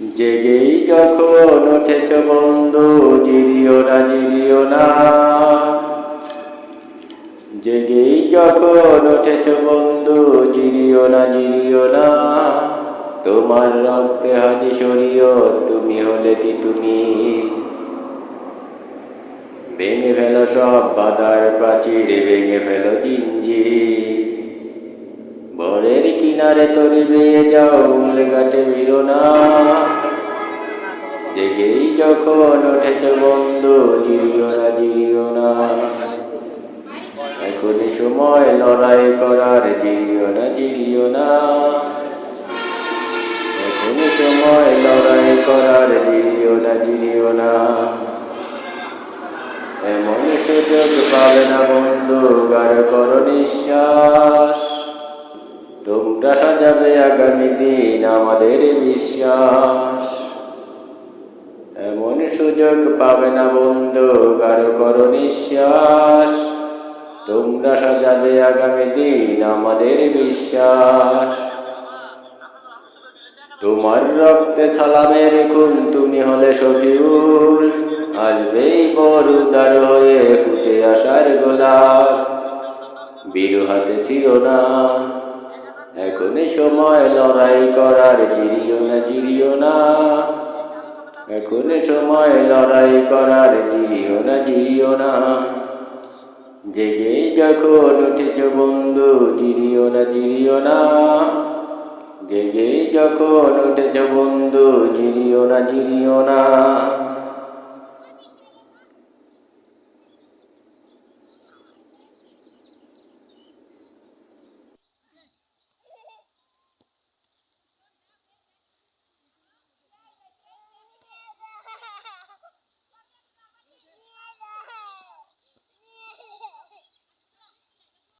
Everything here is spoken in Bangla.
জেগেই যখন উঠেছ বন্ধু, জিরিও না জিরিও না। জেগেই যখন উঠেছ বন্ধু, জিরিও না জিরিও না। তোমার রক্তে হাজি শরীয়ত, তুমি হলে তিতুমির। ভেঙে ফেলো সব বাধার প্রাচীর, ভেঙে ফেলো জিঞ্জির। ভোরের কিনারে তরি বেয়ে যাও, উলঘাটে ভিড়ো না। জেগেই যখন উঠেছ বন্ধু, জিরিও না জিরিও না। এখনই সময় লড়াই করার, জিরিও না জিরিও না। এখনই সময় লড়াই করার, জিরিও না জিরিও না। এমন সুযোগ পাবে না বন্ধু, গাঢ় করো নিঃশ্বাস। তোমরা সাজাবে আগামী দিন আমাদের বিশ্বাস। এমন সুযোগ পাবে না বন্ধু, গাঢ় করো নিঃশ্বাস। তোমরা সাজাবে আগামী দিন আমাদের বিশ্বাস। তোমার রক্তে ছালামের খুন, তুমি হলে শফিউল। আসবেই বড় উদার হয়ে ফুটে আসার গোলাপ। বীরু হাতে ছিল না, এখনই সময় লড়াই করার, জিরিও না জিরিও না। এখনই সময় লড়াই করার, জিরিও না জিরিও না। জেগেই যখন উঠেছ বন্ধু, জিরিও না জিরিও না। জেগেই যখন উঠেছ বন্ধু, জিরিও না জিরিও না।